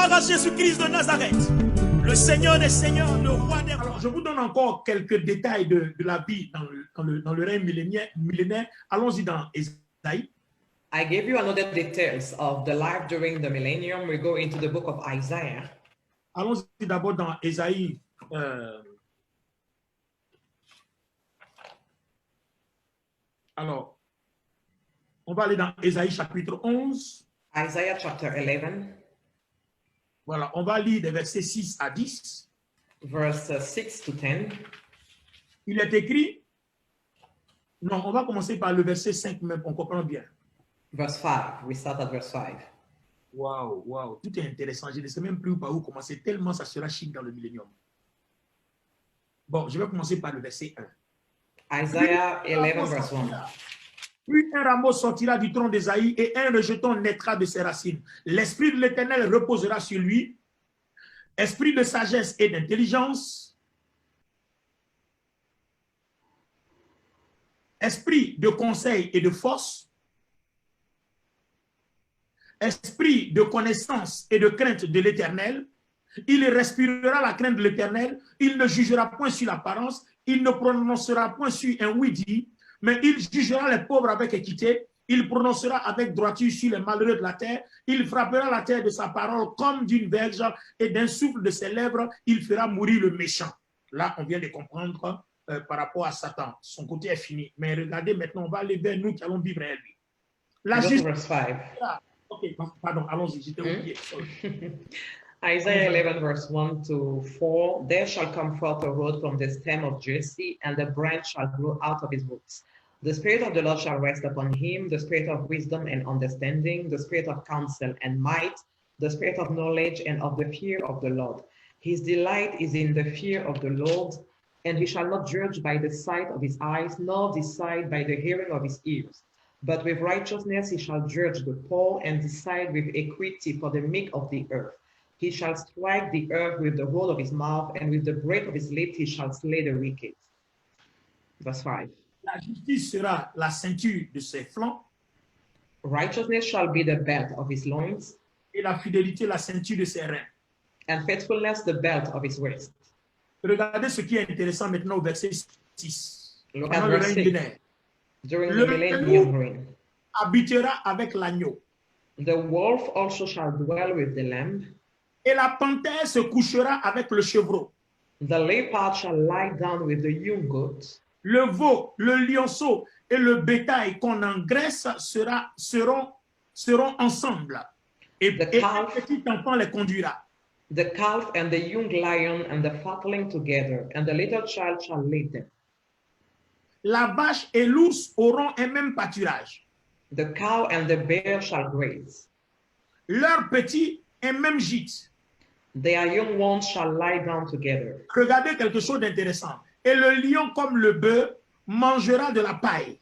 Gloire à Jésus-Christ de Nazareth, le Seigneur des Seigneurs, le Roi des Rois. Alors, je vous donne encore quelques détails de la vie dans le règne millénaire. Allons-y dans Ésaïe. I gave you another details of the life during the millennium. We go into the book of Isaiah. Allons-y d'abord dans Ésaïe. Alors, on va aller dans Ésaïe chapitre 11. Isaiah chapter 11, Voilà, on va lire des versets 6 à 10. verse 6 to 10. Il est écrit, non, on va commencer par le verset 5 même, on comprend bien. Verse 5. We start at verse 5. Waouh, waouh, tout est intéressant. Je ne sais même plus par où commencer, tellement ça sera chic dans le millénium. Bon, je vais commencer par le verset 1. Isaiah 11, verse 1. Puis un rameau sortira du tronc d'Ésaïe et un rejeton naîtra de ses racines. L'esprit de l'Éternel reposera sur lui, esprit de sagesse et d'intelligence, esprit de conseil et de force, esprit de connaissance et de crainte de l'Éternel. Il respirera la crainte de l'Éternel, il ne jugera point sur l'apparence, il ne prononcera point sur un oui-dit, mais il jugera les pauvres avec équité, il prononcera avec droiture sur les malheureux de la terre, il frappera la terre de sa parole comme d'une verge, et d'un souffle de ses lèvres, il fera mourir le méchant. Là, on vient de comprendre par rapport à Satan. Son côté est fini. Mais regardez maintenant, on va aller vers nous qui allons vivre avec lui. La Go to justice. verse 5. Ok, pardon, allons-y, j'étais oublié. Isaiah 11, verse 1 to 4. There shall come forth a rod from the stem of Jesse, and the branch shall grow out of his roots. The Spirit of the Lord shall rest upon him, the Spirit of wisdom and understanding, the Spirit of counsel and might, the Spirit of knowledge and of the fear of the Lord. His delight is in the fear of the Lord, and he shall not judge by the sight of his eyes, nor decide by the hearing of his ears. But with righteousness he shall judge the poor, and decide with equity for the meek of the earth. He shall strike the earth with the rod of his mouth, and with the breath of his lips he shall slay the wicked. Verse 5. La justice sera la ceinture de ses flancs, Righteousness shall be the belt of his loins, et la fidélité la ceinture de ses reins. and faithfulness the belt of his waist. Regardez ce qui est intéressant maintenant au verset 6. Look Pendant at le verse règne 6. millénaire. During Le the millennium reign. habitera avec l'agneau, The wolf also shall dwell with the lamb. et la panthère se couchera avec le chevreau. The leopard shall lie down with the young goat. Le veau, le lionceau et le bétail qu'on engraisse seront ensemble. Et The un calf. petit enfant les conduira. The calf and the young lion and the fatling together, and the little child shall lead them. La vache et l'ours auront un même pâturage. The cow and the bear shall graze. Leurs petits, un même gîte. Their young ones shall lie down together. Regardez quelque chose d'intéressant. Et le lion comme le bœuf mangera de la paille.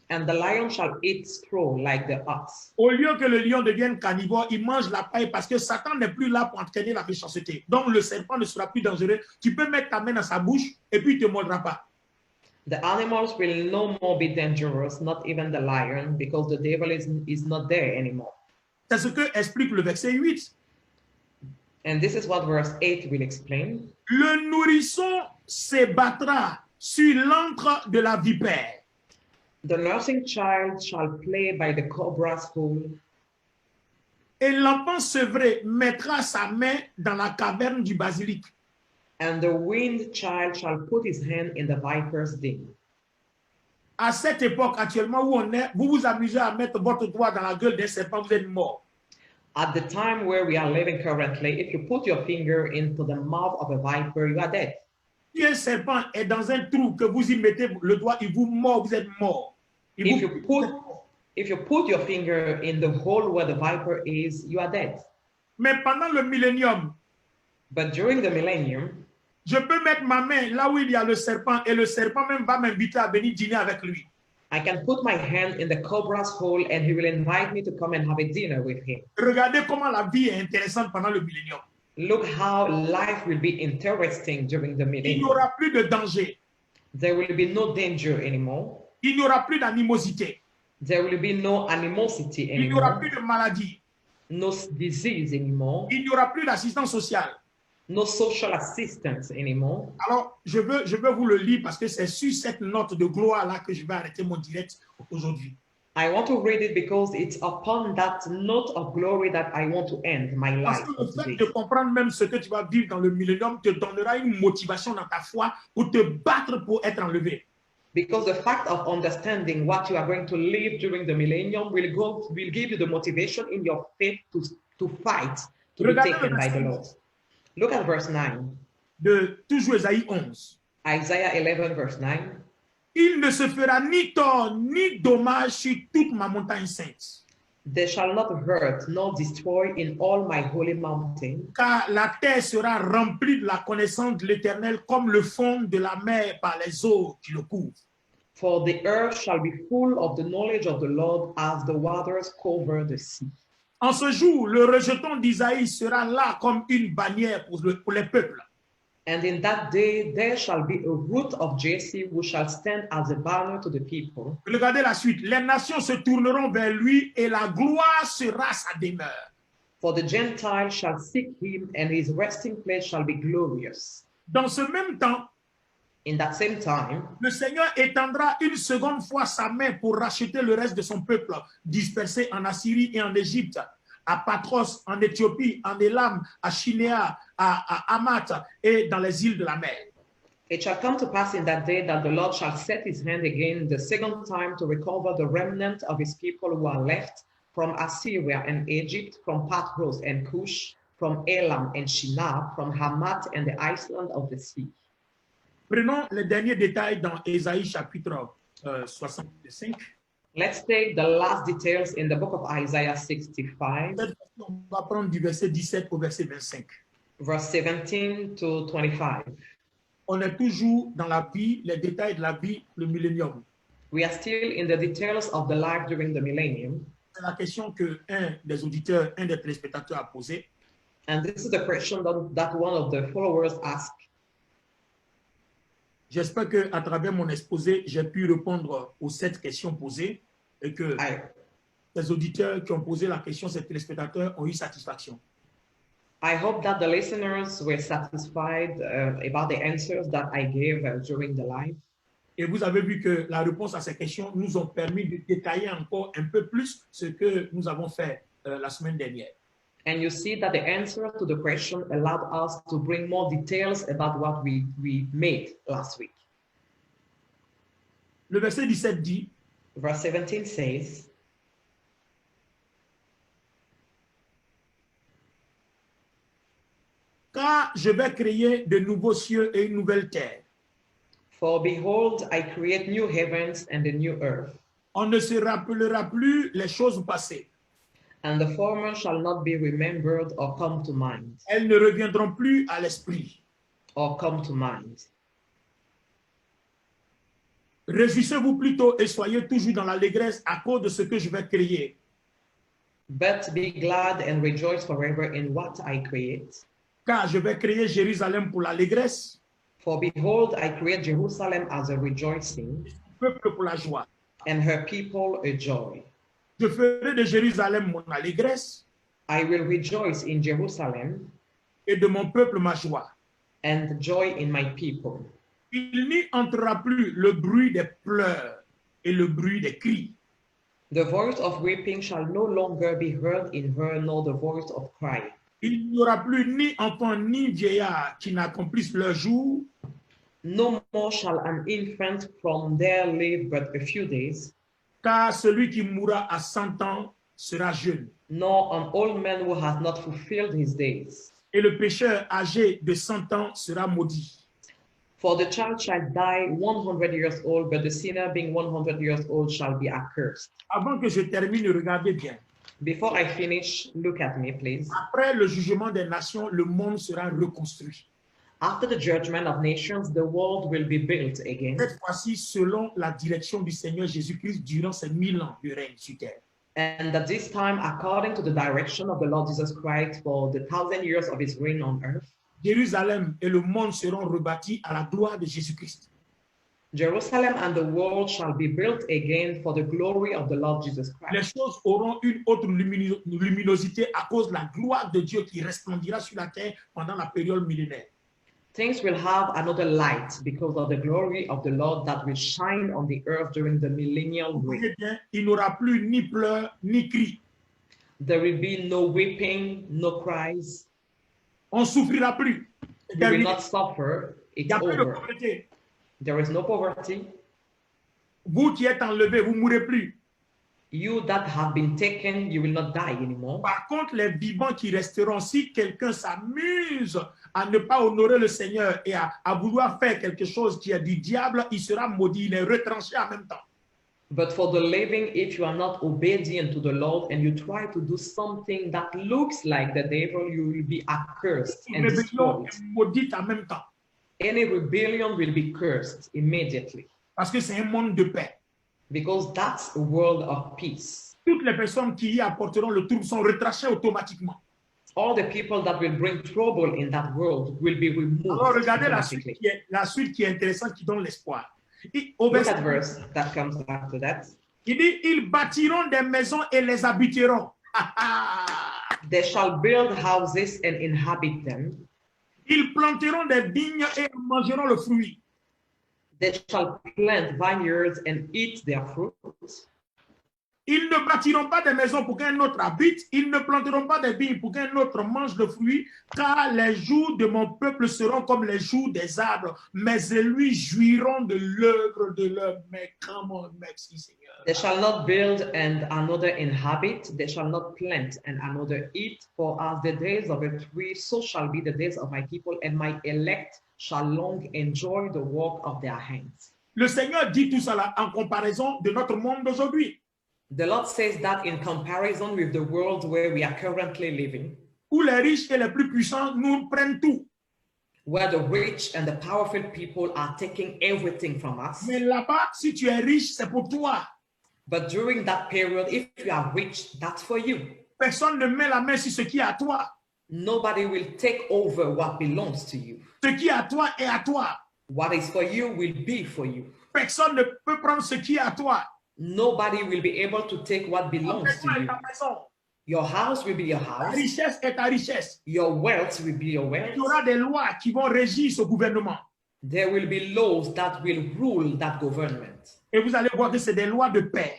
And the lion shall eat straw like the ox. Au lieu que le lion devienne carnivore, il mange la paille parce que Satan n'est plus là pour entraîner la méchanceté. Donc le serpent ne sera plus dangereux. Tu peux mettre ta main dans sa bouche et puis il ne te mordra pas. The animals will no more be dangerous, not even the lion, because the devil is not there anymore. C'est ce que explique le verset 8. And this is what verse 8 will explain. Le nourrisson s'ébattra sur l'antre de la vipère. The nursing child shall play by the cobra's hole, Et l'enfant sevré mettra sa main dans la caverne du basilic. and the weaned child shall put his hand in the viper's den. À cette époque actuellement où on est, vous vous amusez à mettre votre doigt dans la gueule d'un serpent, vous êtes mort. At the time where we are living currently, if you put your finger into the mouth of a viper, you are dead. Si un serpent est dans un trou que vous y mettez le doigt, il vous mord, vous êtes mort. If you put your finger in the hole where the viper is, you are dead. Mais pendant le millénium, But during the millennium, je peux mettre ma main là où il y a le serpent et le serpent même va m'inviter à venir dîner avec lui. I can put my hand in the cobra's hole and he will invite me to come and have a dinner with him. Regardez comment la vie est intéressante pendant le millénium. Look how life will be interesting during the Il n'y millennium. aura plus de danger. There will be no danger anymore. Il n'y aura plus d'animosité. There will be no animosity Il n'y aura anymore. plus de maladie. no disease anymore, il n'y aura plus d'assistance sociale. no social assistance anymore. Alors, je veux vous le lire parce que c'est sur cette note de gloire-là que je vais arrêter mon direct aujourd'hui. I want to read it because it's upon that note of glory that I want to end my Parce life que for le fait today. de comprendre même ce que tu vas vivre dans le millénium te donnera une motivation dans ta foi pour te battre pour être enlevé. Because the fact of understanding what you are going to live during the millennium will give you the motivation in your faith to fight, to be Regardez taken le by the verset Lord. Look at verse 9. de toujours Ésaïe 11. Isaiah 11, verse 9. Il ne se fera ni tort ni dommage sur toute ma montagne sainte, They shall not hurt nor destroy in all my holy mountain, car la terre sera remplie de la connaissance de l'Éternel comme le fond de la mer par les eaux qui le couvrent. for the earth shall be full of the knowledge of the Lord as the waters cover the sea. En ce jour, le rejeton d'Isaïe sera là comme une bannière pour les peuples. And in that day there shall be a root of Jesse who shall stand as a banner to the people. Regardez la suite. Les nations se tourneront vers lui et la gloire sera sa demeure. For the Gentiles shall seek him, and his resting place shall be glorious. Dans ce même temps, In that same time, le Seigneur étendra une seconde fois sa main pour racheter le reste de son peuple dispersé en Assyrie et en Égypte, à Patros, en Éthiopie, en Élam, à Shinéa, à Hamath et dans les îles de la mer. it shall come to pass in that day that the Lord shall set his hand again the second time to recover the remnant of his people who are left from Assyria and Egypt, from Patros and Cush, from Elam and Shinar, from Hamath and the Iceland of the sea. Prenons les derniers détails dans Ésaïe chapitre 65. Let's take the last details in the book of Isaiah 65, Cette fois, on va prendre du verset 17 au verset 25. verse 17 to 25. On est toujours dans la vie, les détails de la vie, le millénium. We are still in the details of the life during the millennium. C'est la question que un des auditeurs, un des téléspectateurs a posée. And this is the question that one of the followers asked. J'espère qu'à travers mon exposé, j'ai pu répondre aux 7 questions posées et que les auditeurs qui ont posé la question, ces téléspectateurs, ont eu satisfaction. I hope that the listeners were satisfied about the answers that I gave during the live. Et vous avez vu que la réponse à ces questions nous ont permis de détailler encore un peu plus ce que nous avons fait la semaine dernière. And you see that the answer to the question allowed us to bring more details about what we made last week. Le verset 17 dit, Verse 17 says, « Car je vais créer de nouveaux cieux et une nouvelle terre. For behold, I create new heavens and a new earth, On ne se rappellera plus les choses passées. and the former shall not be remembered or come to mind, Elles ne reviendront plus à l'esprit. or come to mind. Réjouissez-vous plutôt et soyez toujours dans l'allégresse à cause de ce que je vais créer. But be glad and rejoice forever in what I create. Car je vais créer Jérusalem pour l'allégresse, For behold, I create Jerusalem as a rejoicing, le peuple pour la joie. and her people a joy. Je ferai de Jérusalem mon allégresse I will rejoice in Jerusalem et de mon peuple ma joie. and joy in my people. Il n'y entrera plus le bruit des pleurs et le bruit des cris. The voice of weeping shall no longer be heard in her, nor the voice of crying. Il n'y aura plus ni enfant ni vieillard qui n'accomplissent leur jour, No more shall an infant from there live but a few days, car celui qui mourra à 100 ans sera jeune. nor an old man who has not fulfilled his days. Et le pécheur âgé de 100 ans sera maudit. For the child shall die 100 years old, but the sinner being 100 years old shall be accursed. Avant que je termine, regardez bien. Before I finish, look at me, please. Après le jugement des nations, le monde sera reconstruit. After the judgment of nations, the world will be built again. Cette fois-ci, selon la direction du Seigneur Jésus-Christ durant ces 1000 ans de règne sur terre. And at this time, according to the direction of the Lord Jesus Christ for the 1,000 years of his reign on earth, Jérusalem et le monde seront rebâtis à la gloire de Jésus-Christ. Jerusalem and the world shall be built again for the glory of the Lord Jesus Les Christ. choses auront une autre luminosité à cause de la gloire de Dieu qui resplendira sur la terre pendant la période millénaire. Things will have another light because of the glory of the Lord that will shine on the earth during the millennial reign. Voyez bien, il n'y aura plus ni pleurs ni cris. There will be no weeping, no cries. On ne souffrira plus. You will not suffer. Il It's n'y a plus de over. pauvreté. There is no poverty. Vous qui êtes enlevés, vous ne mourrez plus. You that have been taken, you will not die anymore. Par contre, les vivants qui resteront, si quelqu'un s'amuse à ne pas honorer le Seigneur et à vouloir faire quelque chose qui est du diable, il sera maudit, il est retranché en même temps. But for the living, if you are not obedient to the Lord and you try to do something that looks like the devil, you will be accursed Une and rébellion destroyed. est maudite en même temps, Any rebellion will be cursed immediately parce que c'est un monde de paix. because that's a world of peace. Toutes les personnes qui y apporteront le trouble sont retranchées automatiquement. All the people that will bring trouble in that world will be removed Alors regardez la suite, automatically. la suite qui est intéressante, qui donne l'espoir. Au Look verset, at verse that comes after that. il dit, ils bâtiront des maisons et les habiteront. They shall build houses and inhabit them. Ils planteront des vignes et mangeront le fruit. They shall plant vineyards and eat their fruit. Ils ne bâtiront pas des maisons pour qu'un autre habite, ils ne planteront pas des vignes pour qu'un autre mange le fruit, car les jours de mon peuple seront comme les jours des arbres, mais lui jouiront de l'œuvre de leur main. Come on, merci Seigneur. They shall not build and another inhabit. They shall not plant and another eat. For as the days of a tree, so shall be the days of my people, and my elect shall long enjoy the work of their hands. Le Seigneur dit tout cela en comparaison de notre monde d'aujourd'hui, The Lord says that in comparison with the world where we are currently living, où les riches et les plus puissants nous prennent tout. where the rich and the powerful people are taking everything from us. Mais là-bas, si tu es riche, c'est pour toi. But during that period, if you are rich, that's for you. Personne ne met la main sur ce qui est à toi. Nobody will take over what belongs to you. Ce qui est à toi est à toi. What is for you will be for you. Personne ne peut prendre ce qui est à toi. Nobody will be able to take what belongs Maison to est you. ta maison. Your house will be your Ta house. richesse est ta richesse. Your wealth will be your Il wealth. y aura des lois qui vont régir ce gouvernement. There will be laws that will rule that government. Et vous allez voir que c'est des lois de paix.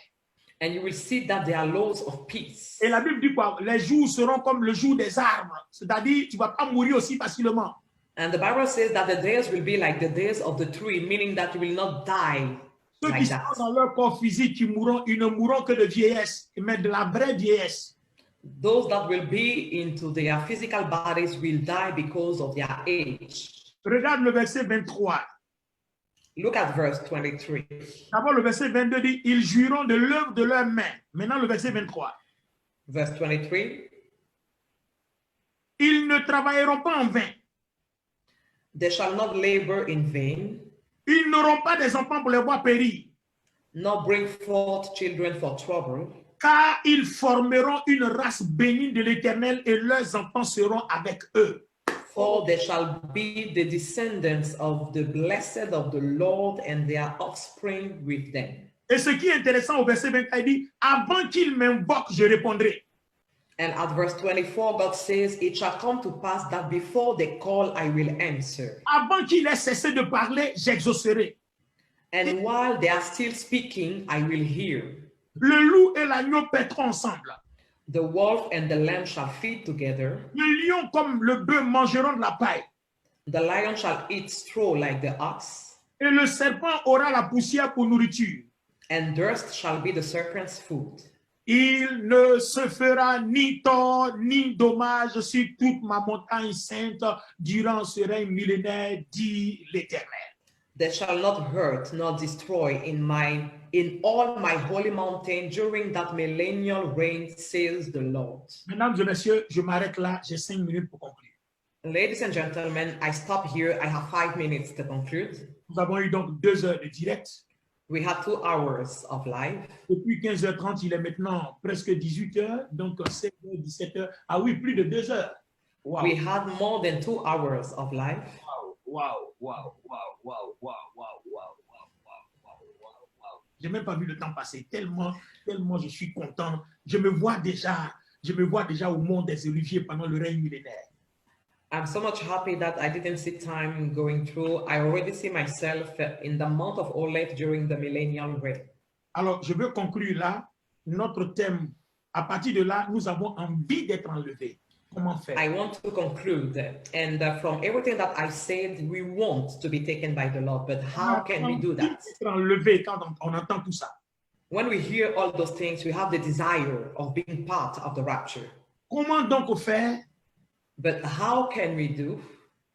And you will see that there are laws of peace. Et la Bible dit quoi? Les jours seront comme le jour des arbres. C'est-à-dire, tu ne vas pas mourir aussi facilement. And the Bible says that the days will be like the days of the tree, meaning that you will not die Ceux qui like that. sont dans leur corps physique, qui mourront, ils ne mourront que de vieillesse, mais de la vraie vieillesse. Those that will be into their physical bodies will die because of their age. Regarde le verset 23. Look at verse 23. D'abord, le verset 22 dit, ils jouiront de l'œuvre de leurs mains. Maintenant, le verset 23. Verse 23. Ils ne travailleront pas en vain. They shall not labor in vain, Ils n'auront pas des enfants pour les voir périr, nor bring forth children for trouble, car ils formeront une race bénie de l'Éternel et leurs enfants seront avec eux. for they shall be the descendants of the blessed of the Lord, and their offspring with them. Et ce qui est intéressant au verset 24, il dit, avant qu'ils m'invoquent, je répondrai. And at verse 24, God says, it shall come to pass that before they call, I will answer. Avant qu'ils aient cessé de parler, j'exaucerai. And while they are still speaking, I will hear. Le loup et l'agneau paîtront ensemble. The wolf and the lamb shall feed together. Le lion comme le bœuf mangeront de la paille. The lion shall eat straw like the ox, Et le serpent aura la poussière pour nourriture. and dust shall be the serpent's food. Il ne se fera ni tort ni dommage sur toute ma montagne sainte durant ce règne millénaire, dit l'Éternel. They shall not hurt nor destroy in all my holy mountain during that millennial reign, says the Lord. Mesdames et messieurs, je m'arrête là, j'ai 5 minutes pour conclure. Ladies and gentlemen, I stop here. I have 5 minutes to conclude. Nous avons eu donc 2 heures de direct. We had 2 hours of live. Depuis 15h30, il est maintenant presque 18h, donc 16h, 17h. Ah oui, plus de 2 heures. Wow. We had more than 2 hours of live. Wow, wow, wow, wow, wow, wow, wow, wow, wow. J'ai même pas vu le temps passer. Tellement je suis content. Je me vois déjà au monde des Oliviers pendant le règne millénaire. I'm so much happy that I didn't see time going through. I already see myself in the month of Olet during the millennial reign. Alors, je veux conclure là notre thème. À partir de là, nous avons envie d'être enlevés. Comment faire? I want to conclude, and from everything that I said, we want to be taken by the Lord, but how can we do that? Être enlevé quand on entend tout ça. When we hear all those things, we have the desire of being part of the rapture. Comment donc faire But how can we do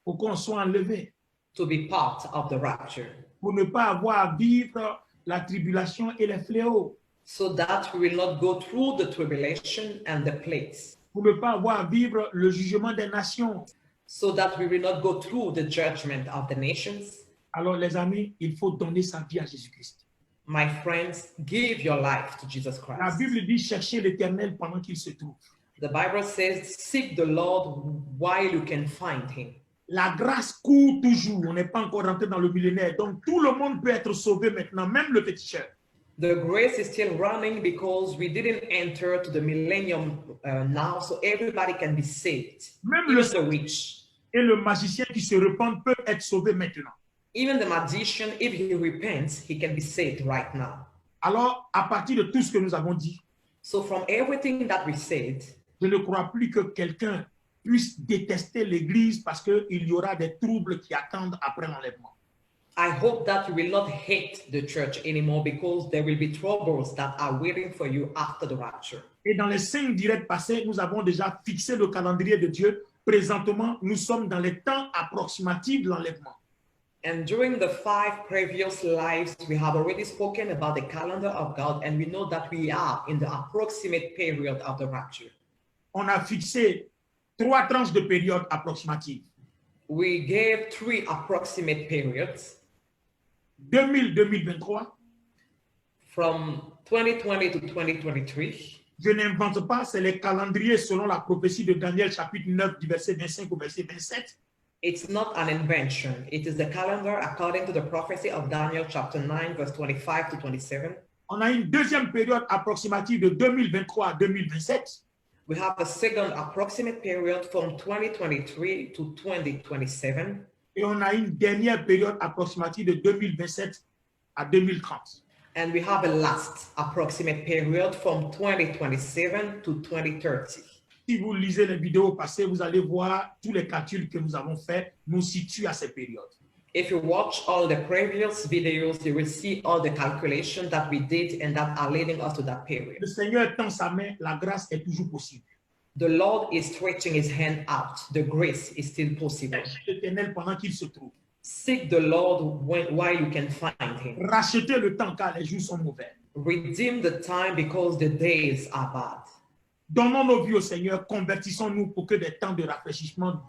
pour qu'on soit enlevé? to be part of the rapture? Pour ne pas avoir à vivre la tribulation et les fléaux. So that we will not go through the tribulation and the plagues. Pour ne pas avoir à vivre le jugement des nations. So that we will not go through the judgment of the nations. Alors les amis, il faut donner sa vie à Jésus-Christ. My friends, give your life to Jesus La Christ. Bible dit chercher l'Éternel pendant qu'il se trouve. The Bible says, seek the Lord while you can find him. La grâce court toujours. On n'est pas encore rentré dans le millénaire. Donc tout le monde peut être sauvé maintenant, même le féticheur. The grace is still running because we didn't enter to the millennium now, so everybody can be saved. Même Even le the witch, et le magicien qui se repentent peuvent être sauvés maintenant. even the magician, if he repents, he can be saved right now. Alors, à partir de tout ce que nous avons dit, So from everything that we said, je ne crois plus que quelqu'un puisse détester l'Église parce qu'il y aura des troubles qui attendent après l'enlèvement. I hope that you will not hate the church anymore because there will be troubles that are waiting for you after the rapture. Et dans les 5 directs passés, nous avons déjà fixé le calendrier de Dieu. Présentement, nous sommes dans les temps approximatifs de l'enlèvement. And during the 5 previous lives, we have already spoken about the calendar of God, and we know that we are in the approximate period of the rapture. On a fixé 3 tranches de période approximatives. We gave 3 approximate periods 2000-2023. from 2020 to 2023. Je n'invente pas, c'est les calendriers selon la prophétie de Daniel chapitre 9 du verset 25 au verset 27. It's not an invention. It is the calendar according to the prophecy of Daniel chapter 9, verse 25 to 27. On a une deuxième période approximative de 2023 à 2027. We have a second approximate period from 2023 to 2027. Et on a une dernière période approximative de 2027 à 2030. And we have a last approximate period from 2027 to 2030. Si vous lisez les vidéos passées, vous allez voir tous les calculs que nous avons faits nous situent à ces périodes. If you watch all the previous videos, you will see all the calculations that we did and that are leading us to that period. Le Seigneur tend sa main, la grâce est toujours possible. The Lord is stretching his hand out. The grace is still possible. Cherchez l'Éternel pendant qu'il se trouve. Seek the Lord while you can find him. Rachetez le temps car les jours sont mauvais. Redeem the time because the days are bad. Donnons nos vies au Seigneur, convertissons-nous pour que des temps de rafraîchissement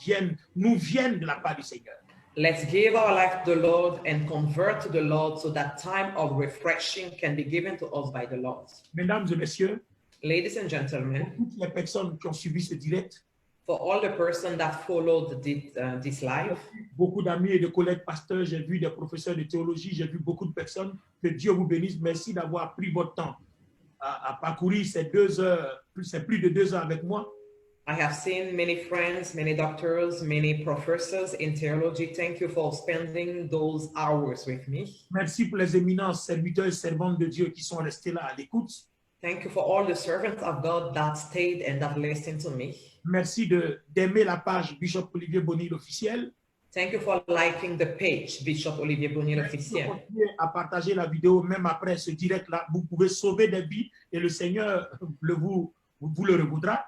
nous viennent de la part du Seigneur. Let's give our life to the Lord and convert to the Lord so that time of refreshing can be given to us by the Lord. Mesdames et messieurs, Ladies and gentlemen, pour toutes les personnes qui ont suivi ce direct, for all the person that followed this live, beaucoup d'amis et de collègues pasteurs, j'ai vu des professeurs de théologie, j'ai vu beaucoup de personnes. Que Dieu vous bénisse. Merci d'avoir pris votre temps à parcourir ces 2 heures, c'est plus de 2 heures avec moi. I have seen many friends, many doctors, many professors in theology. Thank you for spending those hours with me. Merci pour les éminents serviteurs et servantes de Dieu qui sont restés là à l'écoute. Thank you for all the servants of God that stayed and that listened to me. Merci d'aimer la page Bishop Olivier Bonil officiel. Thank you for liking the page, Bishop Olivier Bonil officiel. Continuez à partager la vidéo même après ce direct-là. Vous pouvez sauver des vies et le Seigneur vous le revaudra.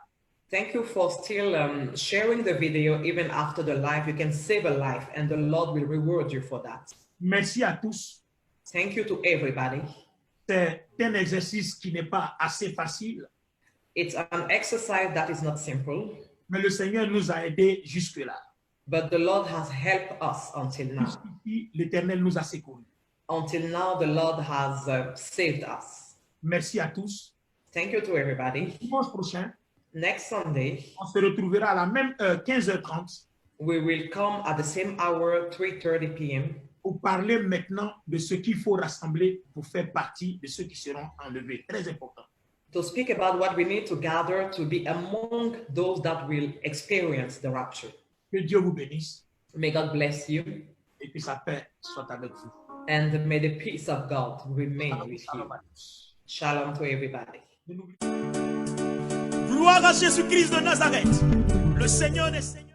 Thank you for still sharing the video even after the live. You can save a life and the Lord will reward you for that. Merci à tous. Thank you to everybody. C'est un exercice qui n'est pas assez facile, It's an exercise that is not simple, mais le Seigneur nous a aidés jusque-là. but the Lord has helped us until now. Jusqu'ici, l'Éternel nous a secourus. Until now, the Lord has saved us. Merci à tous. Thank you to everybody. Dimanche prochain, Next Sunday, on se retrouvera à la même heure, 15h30, we will come at the same hour, 3:30 p.m. pour parler maintenant de ce qu'il faut rassembler pour faire partie de ceux qui seront enlevés. Très important. To speak about what we need to gather to be among those that will experience the rapture. Que Dieu vous bénisse May God bless you, et que sa paix soit avec vous. and may the peace of God remain Shalom, with shalom you. à tous. Shalom to everybody. Ne n'oubliez pas. Gloire à Jésus-Christ de Nazareth, le Seigneur des Seigneurs.